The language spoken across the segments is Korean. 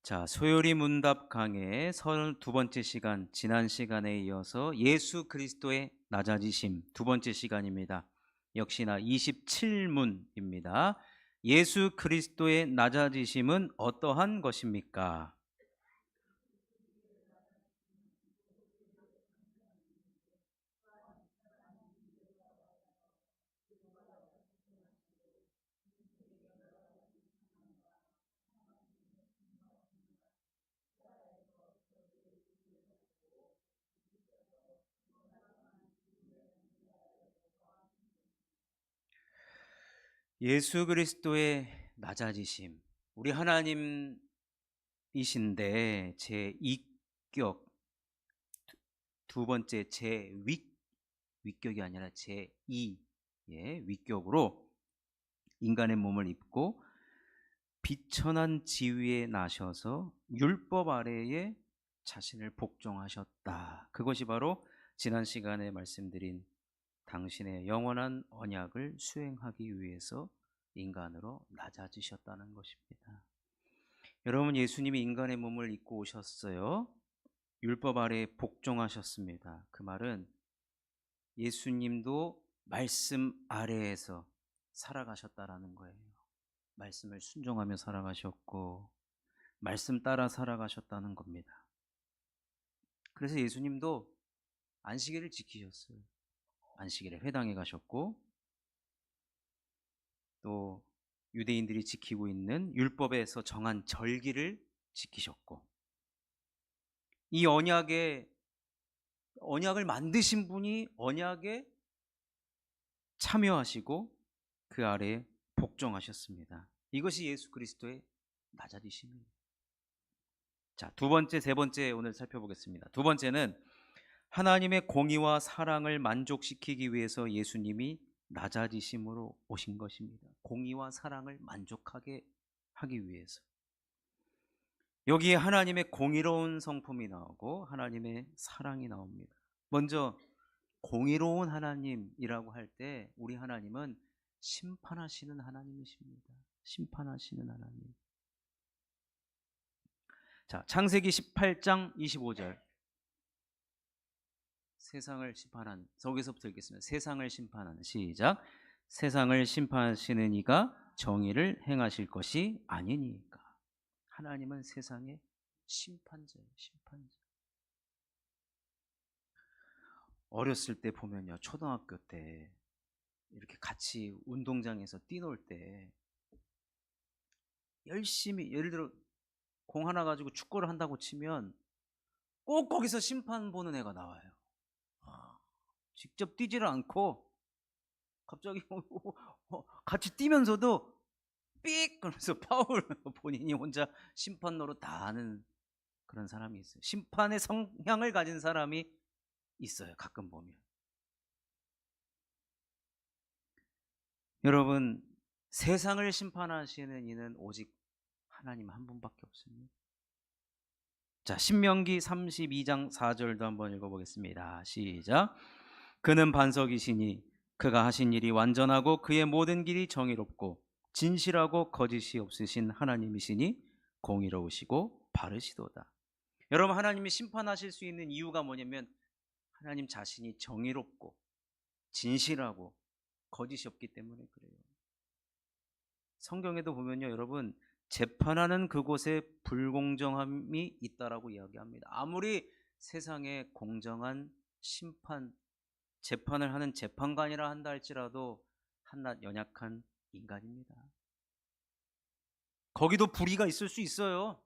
자, 소요리 문답 강의 32번째 시간, 지난 시간에 이어서 예수 그리스도의 낮아지심 두 번째 시간입니다. 역시나 27문입니다. 예수 그리스도의 낮아지심은 어떠한 것입니까? 예수 그리스도의 낮아지심. 우리 하나님이신데 제2격, 두 번째 위격이 아니라 제2의 위격으로 인간의 몸을 입고 비천한 지위에 나셔서 율법 아래에 자신을 복종하셨다. 그것이 바로 지난 시간에 말씀드린 당신의 영원한 언약을 수행하기 위해서 인간으로 낮아지셨다는 것입니다. 여러분, 예수님이 인간의 몸을 입고 오셨어요. 율법 아래에 복종하셨습니다. 그 말은 예수님도 말씀 아래에서 살아가셨다라는 거예요. 말씀을 순종하며 살아가셨고 말씀 따라 살아가셨다는 겁니다. 그래서 예수님도 안식일을 지키셨어요. 안식일에 회당에 가셨고 또 유대인들이 지키고 있는 율법에서 정한 절기를 지키셨고 이 언약을 만드신 분이 언약에 참여하시고 그 아래에 복종하셨습니다. 이것이 예수 그리스도의 낮아지심입니다. 자, 두 번째, 세 번째 오늘 살펴보겠습니다. 두 번째는 하나님의 공의와 사랑을 만족시키기 위해서 예수님이 낮아지심으로 오신 것입니다. 공의와 사랑을 만족하게 하기 위해서. 여기에 하나님의 공의로운 성품이 나오고 하나님의 사랑이 나옵니다. 먼저 공의로운 하나님이라고 할 때 우리 하나님은 심판하시는 하나님이십니다. 심판하시는 하나님. 자, 창세기 18장 25절. 세상을 심판한, 거기서부터 읽겠습니다. 세상을 심판하는, 시작. 세상을 심판하시는 이가 정의를 행하실 것이 아니니까. 하나님은 세상의 심판자예요. 심판자. 어렸을 때 보면요, 초등학교 때 이렇게 같이 운동장에서 뛰놀 때 열심히, 예를 들어 공 하나 가지고 축구를 한다고 치면 꼭 거기서 심판 보는 애가 나와요. 직접 뛰지를 않고 갑자기 같이 뛰면서도 삑! 그러면서 파울 본인이 혼자 심판노로 다 하는 그런 사람이 있어요. 심판의 성향을 가진 사람이 있어요. 가끔 보면. 여러분, 세상을 심판하시는 이는 오직 하나님 한 분밖에 없습니다. 자, 신명기 32장 4절도 한번 읽어보겠습니다. 시작. 그는 반석이시니 그가 하신 일이 완전하고 그의 모든 길이 정의롭고 진실하고 거짓이 없으신 하나님이시니 공의로우시고 바르시도다. 여러분, 하나님이 심판하실 수 있는 이유가 뭐냐면 하나님 자신이 정의롭고 진실하고 거짓이 없기 때문에 그래요. 성경에도 보면요, 여러분, 재판하는 그곳에 불공정함이 있다라고 이야기합니다. 아무리 세상에 공정한 재판을 하는 재판관이라 한다 할지라도 한낱 연약한 인간입니다. 거기도 불의가 있을 수 있어요.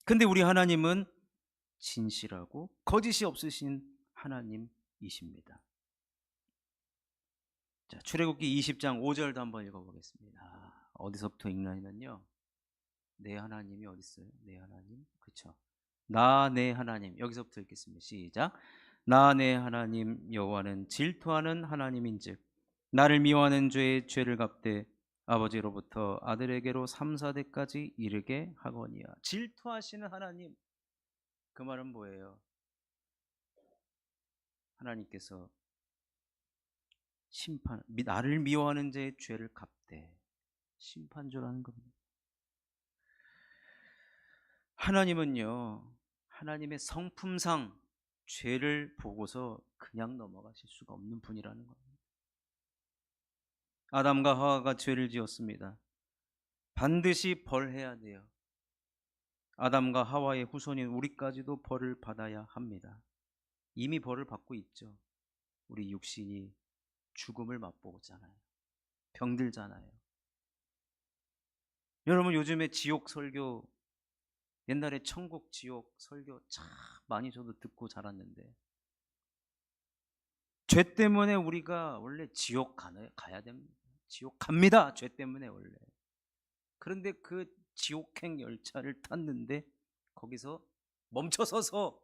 근데 우리 하나님은 진실하고 거짓이 없으신 하나님이십니다. 자, 출애굽기 20장 5절도 한번 읽어보겠습니다. 어디서부터 읽냐면요, 내 하나님이 어디 있어요? 내 하나님, 그쵸? 나 내 하나님, 여기서부터 읽겠습니다. 시작. 나 내 하나님 여호와는 질투하는 하나님인즉 나를 미워하는 죄의 죄를 갚되 아버지로부터 아들에게로 3, 4대까지 이르게 하거니와. 질투하시는 하나님, 그 말은 뭐예요? 하나님께서 나를 미워하는 자의 죄를 갚되 심판조라는 겁니다. 하나님은요, 하나님의 성품상 죄를 보고서 그냥 넘어가실 수가 없는 분이라는 겁니다. 아담과 하와가 죄를 지었습니다. 반드시 벌해야 돼요. 아담과 하와의 후손인 우리까지도 벌을 받아야 합니다. 이미 벌을 받고 있죠. 우리 육신이 죽음을 맛보잖아요. 병들잖아요. 여러분, 요즘에 지옥 설교, 옛날에 천국 지옥 설교 참 많이 저도 듣고 자랐는데, 죄 때문에 우리가 원래 지옥 가야 됩니다. 지옥 갑니다. 죄 때문에 원래. 그런데 그 지옥행 열차를 탔는데 거기서 멈춰서서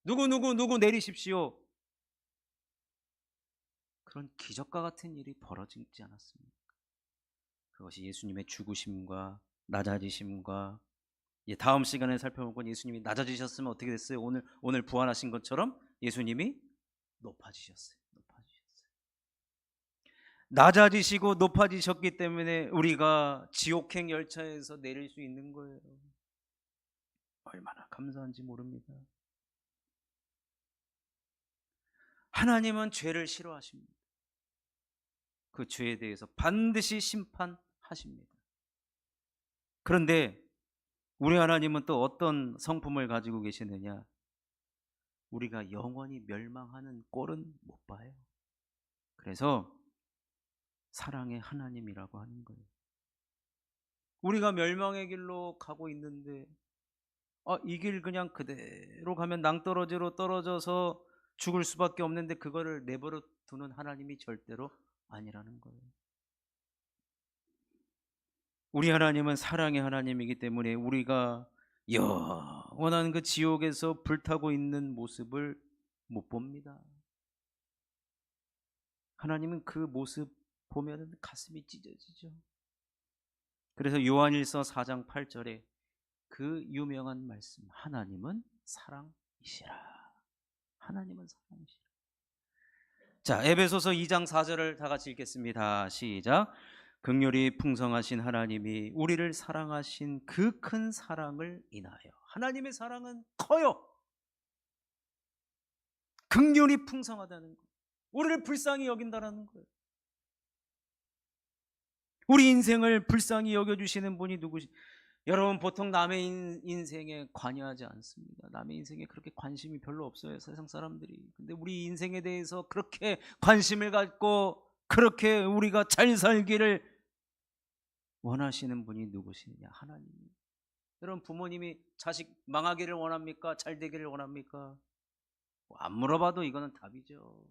누구 내리십시오. 그런 기적과 같은 일이 벌어지지 않았습니까? 그것이 예수님의 죽으심과 낮아지심과, 다음 시간에 살펴볼 예수님이 낮아지셨으면 어떻게 됐어요? 오늘 부활하신 것처럼 예수님이 높아지셨어요. 낮아지시고 높아지셨기 때문에 우리가 지옥행 열차에서 내릴 수 있는 거예요. 얼마나 감사한지 모릅니다. 하나님은 죄를 싫어하십니다. 그 죄에 대해서 반드시 심판하십니다. 그런데 우리 하나님은 또 어떤 성품을 가지고 계시느냐? 우리가 영원히 멸망하는 꼴은 못 봐요. 그래서 사랑의 하나님이라고 하는 거예요. 우리가 멸망의 길로 가고 있는데 이 길 그냥 그대로 가면 낭떠러지로 떨어져서 죽을 수밖에 없는데 그거를 내버려 두는 하나님이 절대로 아니라는 거예요. 우리 하나님은 사랑의 하나님이기 때문에 우리가 영원한 그 지옥에서 불타고 있는 모습을 못 봅니다. 하나님은 그 모습 보면 가슴이 찢어지죠. 그래서 요한일서 4장 8절에 그 유명한 말씀, 하나님은 사랑이시라. 하나님은 사랑이시라. 자, 에베소서 2장 4절을 다 같이 읽겠습니다. 시작. 긍휼이 풍성하신 하나님이 우리를 사랑하신 그 큰 사랑을 인하여. 하나님의 사랑은 커요. 긍휼이 풍성하다는 거, 우리를 불쌍히 여긴다는 거예요. 우리 인생을 불쌍히 여겨주시는 분이 누구시? 여러분, 보통 남의 인생에 관여하지 않습니다. 남의 인생에 그렇게 관심이 별로 없어요, 세상 사람들이. 근데 우리 인생에 대해서 그렇게 관심을 갖고 그렇게 우리가 잘 살기를 원하시는 분이 누구시느냐? 하나님. 여러분, 부모님이 자식 망하기를 원합니까? 잘 되기를 원합니까? 안 물어봐도 이거는 답이죠.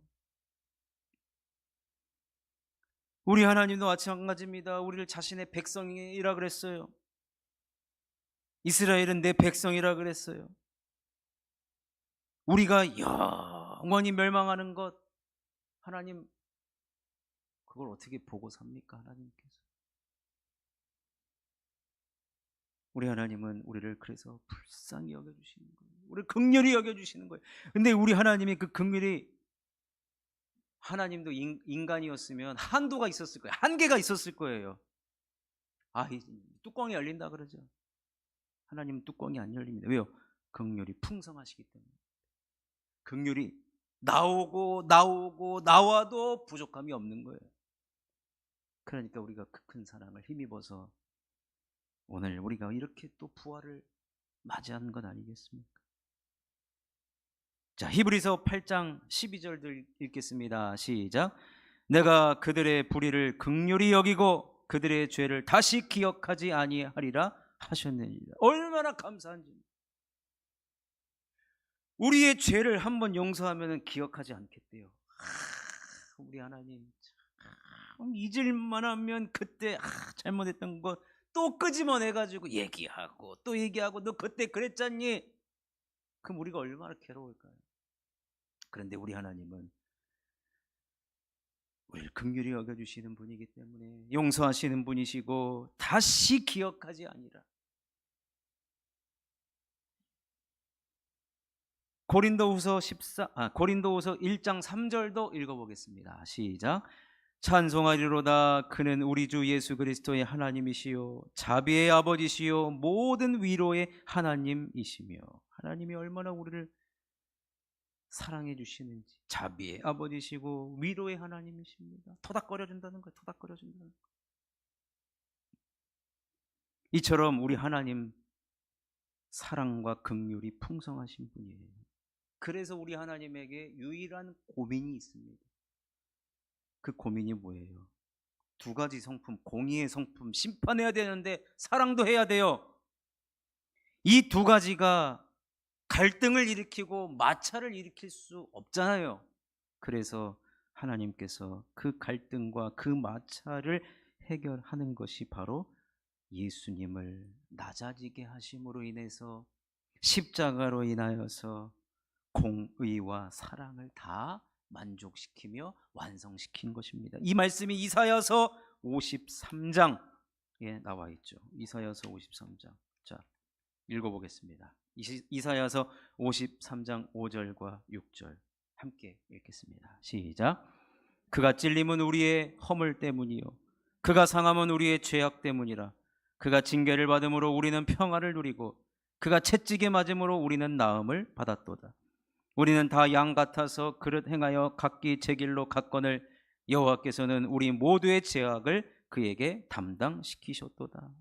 우리 하나님도 마찬가지입니다. 우리를 자신의 백성이라 그랬어요. 이스라엘은 내 백성이라 그랬어요. 우리가 영원히 멸망하는 것, 하나님 그걸 어떻게 보고 삽니까? 하나님께서. 우리 하나님은 우리를 그래서 불쌍히 여겨주시는 거예요. 우리를 긍휼히 여겨주시는 거예요. 근데 우리 하나님이 그 긍휼이, 하나님도 인간이었으면 한도가 있었을 거예요. 한계가 있었을 거예요. 이 뚜껑이 열린다 그러죠. 하나님은 뚜껑이 안 열립니다. 왜요? 긍휼이 풍성하시기 때문에. 긍휼이 나와도 부족함이 없는 거예요. 그러니까 우리가 그 큰 사랑을 힘입어서 오늘 우리가 이렇게 또 부활을 맞이하는 것 아니겠습니까? 자, 히브리서 8장 12절도 읽겠습니다. 시작. 내가 그들의 불의를 긍휼히 여기고 그들의 죄를 다시 기억하지 아니하리라 하셨느니라. 얼마나 감사한지. 우리의 죄를 한번 용서하면 기억하지 않겠대요. 우리 하나님, 잊을만 하면 그때 잘못했던 것 또 끄집어내가지고 얘기하고 또 얘기하고, 너 그때 그랬잖니. 그럼 우리가 얼마나 괴로울까요? 그런데 우리 하나님은 우리를 긍휼히 여겨주시는 분이기 때문에 용서하시는 분이시고 다시 기억하지 아니라. 고린도후서 1장 3절도 읽어보겠습니다. 시작. 찬송하리로다. 그는 우리 주 예수 그리스도의 하나님이시요 자비의 아버지시요 모든 위로의 하나님이시며. 하나님이 얼마나 우리를 사랑해 주시는지. 자비의 아버지시고 위로의 하나님이십니다. 토닥거려 준다는 거예요. 토닥거려 준다는 거예요. 이처럼 우리 하나님 사랑과 긍휼이 풍성하신 분이에요. 그래서 우리 하나님에게 유일한 고민이 있습니다. 그 고민이 뭐예요? 두 가지 성품, 공의의 성품, 심판해야 되는데 사랑도 해야 돼요. 이 두 가지가 갈등을 일으키고 마찰을 일으킬 수 없잖아요. 그래서 하나님께서 그 갈등과 그 마찰을 해결하는 것이 바로 예수님을 낮아지게 하심으로 인해서, 십자가로 인하여서 공의와 사랑을 다 만족시키며 완성시킨 것입니다. 이 말씀이 이사야서 53장에 나와 있죠. 이사야서 53장. 자, 읽어보겠습니다. 이사야서 53장 5절과 6절 함께 읽겠습니다. 시작. 그가 찔림은 우리의 허물 때문이요 그가 상함은 우리의 죄악 때문이라. 그가 징계를 받음으로 우리는 평화를 누리고 그가 채찍에 맞음으로 우리는 나음을 받았도다. 우리는 다 양 같아서 그릇 행하여 각기 제 길로 갔거늘 여호와께서는 우리 모두의 죄악을 그에게 담당시키셨도다.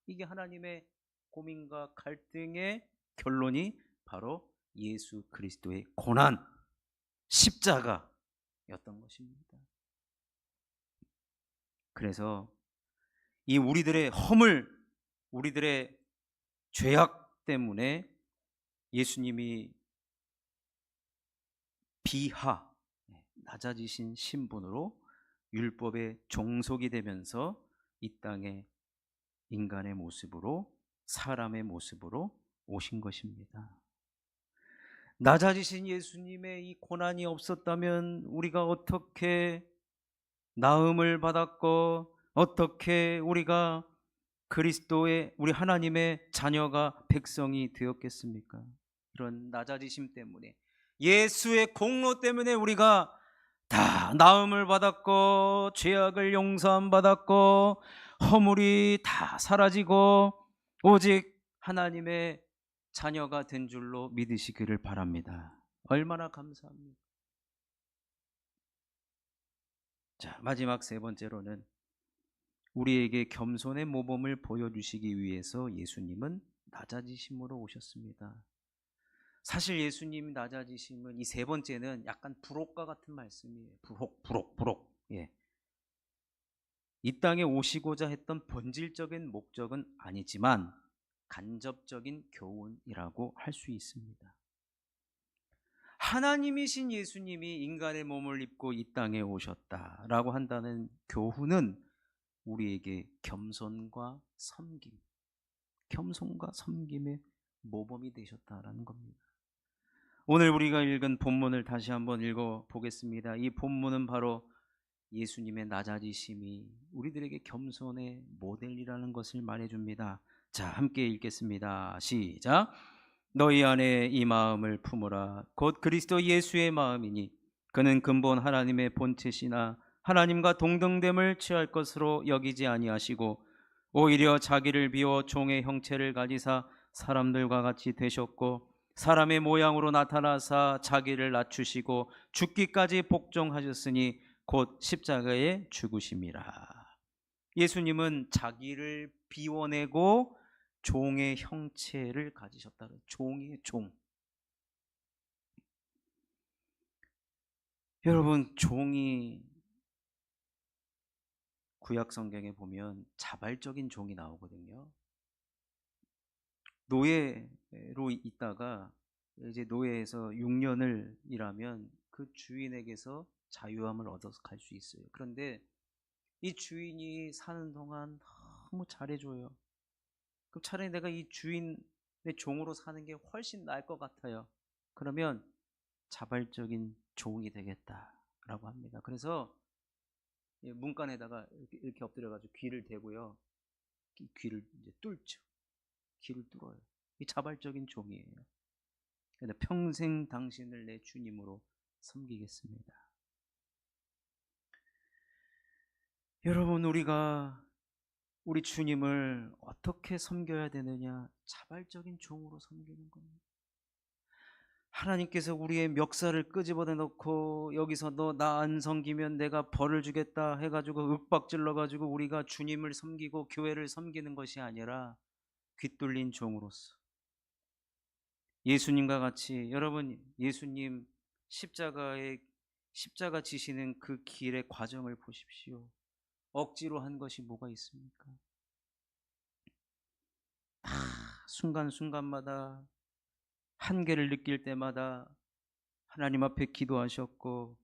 이게 하나님의 고민과 갈등의 결론이 바로 예수 그리스도의 고난, 십자가였던 것입니다. 그래서 이 우리들의 허물, 우리들의 죄악 때문에 예수님이 비하, 낮아지신 신분으로 율법의 종속이 되면서 이 땅에 인간의 모습으로, 사람의 모습으로 오신 것입니다. 낮아지신 예수님의 이 고난이 없었다면 우리가 어떻게 나음을 받았고 어떻게 우리가 그리스도의, 우리 하나님의 자녀가, 백성이 되었겠습니까? 이런 낮아지심 때문에, 예수의 공로 때문에 우리가 다 나음을 받았고 죄악을 용서함 받았고 허물이 다 사라지고 오직 하나님의 자녀가 된 줄로 믿으시기를 바랍니다. 얼마나 감사합니까? 자, 마지막 세 번째로는 우리에게 겸손의 모범을 보여주시기 위해서 예수님은 낮아지심으로 오셨습니다. 사실 예수님 낮아지심은, 이 세 번째는 약간 부록과 같은 말씀이에요. 부록. 예. 이 땅에 오시고자 했던 본질적인 목적은 아니지만 간접적인 교훈이라고 할 수 있습니다. 하나님이신 예수님이 인간의 몸을 입고 이 땅에 오셨다라고 한다는 교훈은 우리에게 겸손과 섬김의 모범이 되셨다라는 겁니다. 오늘 우리가 읽은 본문을 다시 한번 읽어보겠습니다. 이 본문은 바로 예수님의 낮아지심이 우리들에게 겸손의 모델이라는 것을 말해줍니다. 자, 함께 읽겠습니다. 시작. 너희 안에 이 마음을 품으라. 곧 그리스도 예수의 마음이니 그는 근본 하나님의 본체시나 하나님과 동등됨을 취할 것으로 여기지 아니하시고 오히려 자기를 비워 종의 형체를 가지사 사람들과 같이 되셨고 사람의 모양으로 나타나사 자기를 낮추시고 죽기까지 복종하셨으니 곧 십자가에 죽으심이라. 예수님은 자기를 비워내고 종의 형체를 가지셨다. 종의 종. 여러분, 종이 구약 성경에 보면 자발적인 종이 나오거든요. 노예로 있다가 이제 노예에서 6년을 일하면 그 주인에게서 자유함을 얻어서 갈 수 있어요. 그런데 이 주인이 사는 동안 너무 잘해줘요. 그럼 차라리 내가 이 주인의 종으로 사는 게 훨씬 나을 것 같아요. 그러면 자발적인 종이 되겠다라고 합니다. 그래서 문간에다가 이렇게 엎드려가지고 귀를 대고요. 귀를 이제 뚫죠. 귀를 뚫어요. 이 자발적인 종이에요. 그래서 평생 당신을 내 주님으로 섬기겠습니다. 여러분, 우리가 우리 주님을 어떻게 섬겨야 되느냐? 자발적인 종으로 섬기는 겁니다. 하나님께서 우리의 멱살을 끄집어내 놓고 여기서 너 나 안 섬기면 내가 벌을 주겠다 해가지고 윽박질러 가지고 우리가 주님을 섬기고 교회를 섬기는 것이 아니라 귀뚫린 종으로서 예수님과 같이, 여러분, 예수님 십자가 지시는 그 길의 과정을 보십시오. 억지로 한 것이 뭐가 있습니까? 다 순간순간마다 한계를 느낄 때마다 하나님 앞에 기도하셨고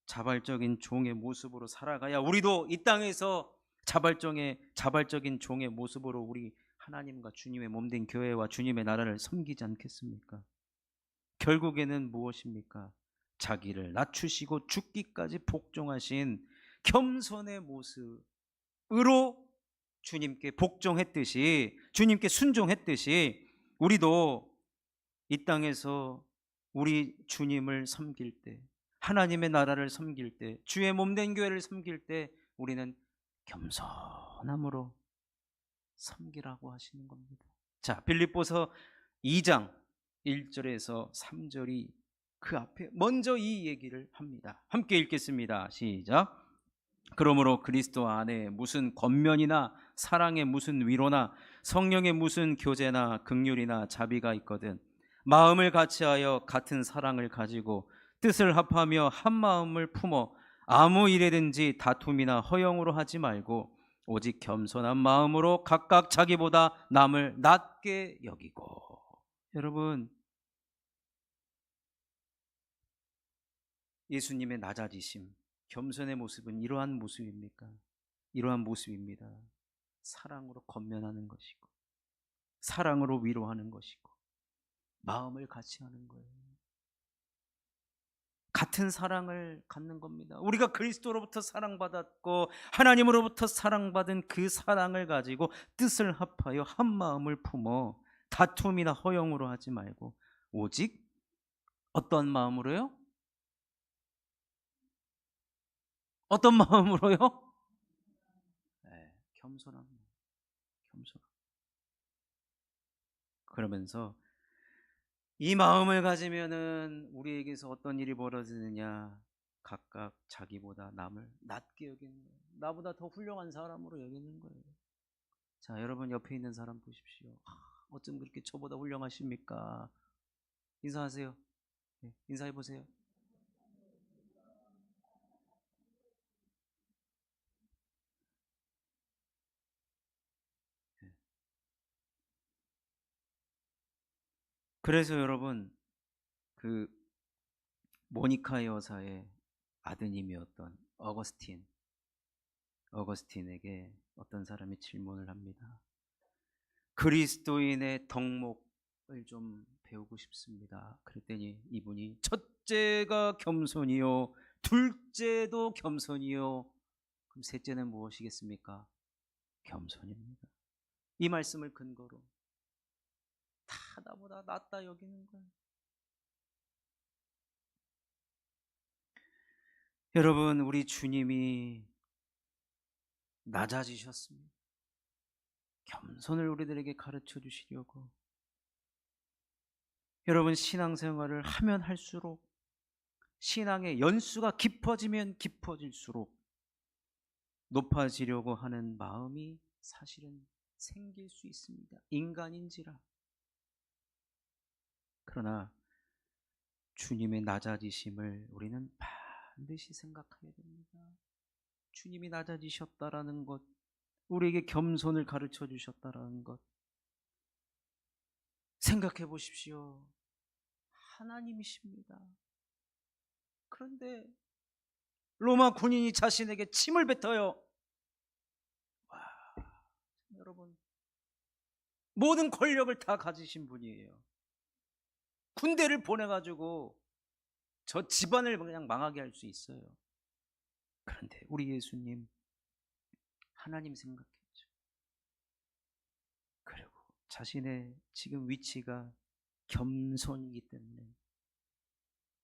자발적인 종의 모습으로 살아가야 우리도 이 땅에서 자발적인 종의 모습으로 우리 하나님과 주님의 몸된 교회와 주님의 나라를 섬기지 않겠습니까? 결국에는 무엇입니까? 자기를 낮추시고 죽기까지 복종하신 겸손의 모습으로 주님께 복종했듯이, 주님께 순종했듯이 우리도 이 땅에서 우리 주님을 섬길 때, 하나님의 나라를 섬길 때, 주의 몸된 교회를 섬길 때 우리는 겸손함으로 섬기라고 하시는 겁니다. 자, 빌립보서 2장 1절에서 3절이 그 앞에 먼저 이 얘기를 합니다. 함께 읽겠습니다. 시작. 그러므로 그리스도 안에 무슨 권면이나 사랑의 무슨 위로나 성령의 무슨 교제나 긍휼이나 자비가 있거든 마음을 같이하여 같은 사랑을 가지고 뜻을 합하며 한 마음을 품어 아무 일에든지 다툼이나 허영으로 하지 말고 오직 겸손한 마음으로 각각 자기보다 남을 낮게 여기고. 여러분, 예수님의 낮아지심, 겸손의 모습은 이러한 모습입니까? 이러한 모습입니다. 사랑으로 권면하는 것이고 사랑으로 위로하는 것이고 마음을 같이 하는 거예요. 같은 사랑을 갖는 겁니다. 우리가 그리스도로부터 사랑받았고 하나님으로부터 사랑받은 그 사랑을 가지고 뜻을 합하여 한 마음을 품어 다툼이나 허영으로 하지 말고 오직 어떤 마음으로요? 어떤 마음으로요? 네, 겸손한 마음. 겸손한. 그러면서 이 마음을 가지면은 우리에게서 어떤 일이 벌어지느냐? 각각 자기보다 남을 낮게 여기는 거예요. 나보다 더 훌륭한 사람으로 여기는 거예요. 자, 여러분 옆에 있는 사람 보십시오. 어쩜 그렇게 저보다 훌륭하십니까? 인사하세요. 네, 인사해 보세요. 네. 그래서 여러분, 그 모니카 여사의 아드님이었던 어거스틴에게 어떤 사람이 질문을 합니다. 그리스도인의 덕목을 좀 배우고 싶습니다. 그랬더니 이분이 첫째가 겸손이요, 둘째도 겸손이요, 그럼 셋째는 무엇이겠습니까? 겸손입니다. 이 말씀을 근거로 다 나보다 낫다 여기는 거예요. 여러분, 우리 주님이 낮아지셨습니다. 겸손을 우리들에게 가르쳐 주시려고. 여러분, 신앙생활을 하면 할수록, 신앙의 연수가 깊어지면 깊어질수록 높아지려고 하는 마음이 사실은 생길 수 있습니다. 인간인지라. 그러나 주님의 낮아지심을 우리는 반드시 생각해야 됩니다. 주님이 낮아지셨다라는 것, 우리에게 겸손을 가르쳐 주셨다라는 것 생각해 보십시오. 하나님이십니다. 그런데 로마 군인이 자신에게 침을 뱉어요. 와, 여러분, 모든 권력을 다 가지신 분이에요. 군대를 보내가지고 저 집안을 그냥 망하게 할 수 있어요. 그런데 우리 예수님 하나님 생각했죠. 그리고 자신의 지금 위치가 겸손이기 때문에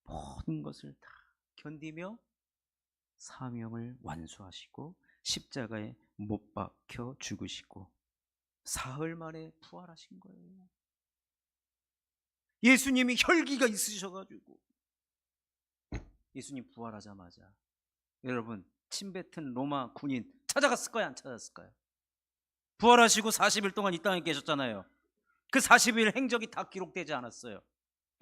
모든 것을 다 견디며 사명을 완수하시고 십자가에 못 박혀 죽으시고 사흘 만에 부활하신 거예요. 예수님이 혈기가 있으셔가지고 예수님 부활하자마자 여러분 침뱉은 로마 군인 찾아갔을까요? 안 찾았을까요? 부활하시고 40일 동안 이 땅에 계셨잖아요. 그 40일 행적이 다 기록되지 않았어요.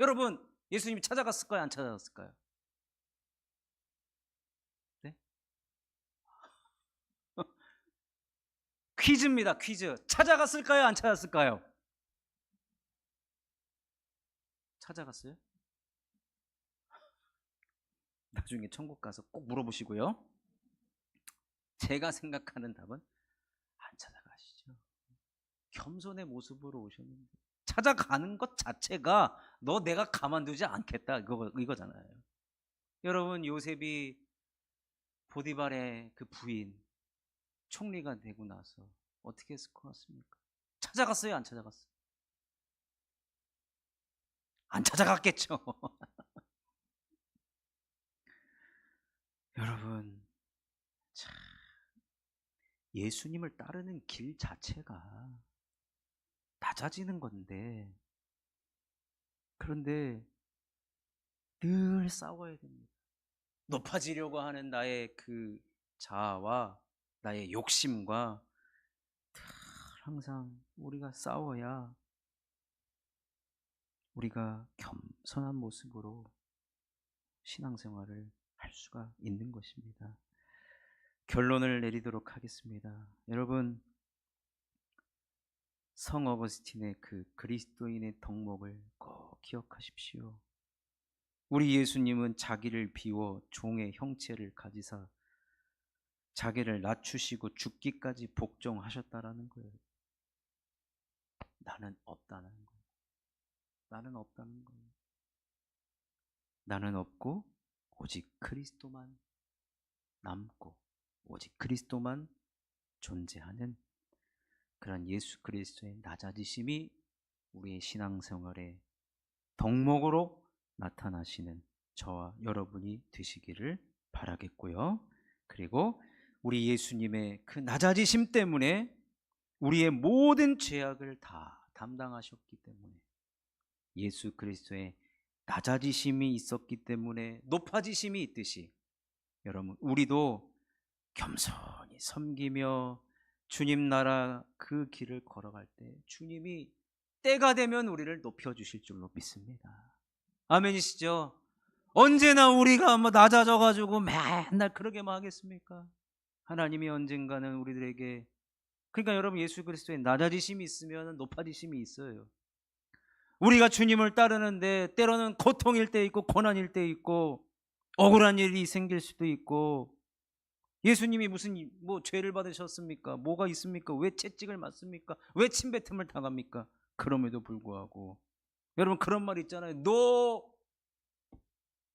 여러분 예수님이 찾아갔을까요? 안 찾아갔을까요? 네? 퀴즈입니다. 퀴즈. 찾아갔을까요? 안 찾았을까요? 찾아갔어요? 나중에 천국 가서 꼭 물어보시고요. 제가 생각하는 답은 안 찾아가시죠. 겸손의 모습으로 오셨는데 찾아가는 것 자체가 너 내가 가만두지 않겠다 이거잖아요. 여러분 요셉이 보디발의 그 부인 총리가 되고 나서 어떻게 했을 것 같습니까? 찾아갔어요? 안 찾아갔어요? 안 찾아갔겠죠. 여러분 참, 예수님을 따르는 길 자체가 낮아지는 건데 그런데 늘 싸워야 됩니다. 높아지려고 하는 나의 그 자아와 나의 욕심과 늘 항상 우리가 싸워야 우리가 겸손한 모습으로 신앙생활을 할 수가 있는 것입니다. 결론을 내리도록 하겠습니다. 여러분 성 어거스틴의 그 그리스도인의 덕목을 꼭 기억하십시오. 우리 예수님은 자기를 비워 종의 형체를 가지사 자기를 낮추시고 죽기까지 복종하셨다라는 거예요. 나는 없다는 거예요. 나는 없다는 거예요. 나는 없고 오직 그리스도만 남고 오직 그리스도만 존재하는 그런 예수 그리스도의 낮아지심이 우리의 신앙생활의 덕목으로 나타나시는 저와 여러분이 되시기를 바라겠고요. 그리고 우리 예수님의 그 낮아지심 때문에 우리의 모든 죄악을 다 담당하셨기 때문에 예수 그리스도의 낮아지심이 있었기 때문에 높아지심이 있듯이 여러분 우리도 겸손히 섬기며 주님 나라 그 길을 걸어갈 때 주님이 때가 되면 우리를 높여주실 줄로 믿습니다. 아멘이시죠? 언제나 우리가 낮아져 가지고 맨날 그러게만 하겠습니까? 하나님이 언젠가는 우리들에게 그러니까 여러분 예수 그리스도의 낮아지심이 있으면 높아지심이 있어요. 우리가 주님을 따르는데 때로는 고통일 때 있고 고난일 때 있고 억울한 일이 생길 수도 있고 예수님이 무슨 죄를 받으셨습니까? 뭐가 있습니까? 왜 채찍을 맞습니까? 왜 침뱉음을 당합니까? 그럼에도 불구하고 여러분 그런 말 있잖아요. 너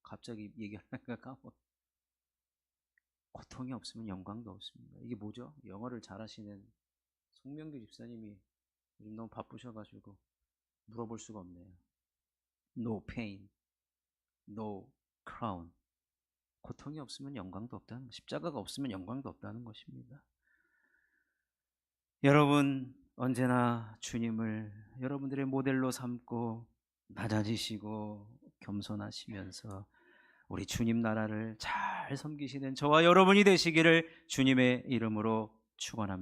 갑자기 얘기하다가 까먹 고통이 없으면 영광도 없습니다. 이게 뭐죠? 영어를 잘하시는 송명규 집사님이 요즘 너무 바쁘셔가지고 물어볼 수가 없네요. No pain, no crown. 고통이 없으면 영광도 없다는 것, 십자가가 없으면 영광도 없다는 것입니다. 여러분 언제나 주님을 여러분들의 모델로 삼고 낮아지시고 겸손하시면서 우리 주님 나라를 잘 섬기시는 저와 여러분이 되시기를 주님의 이름으로 축원합니다.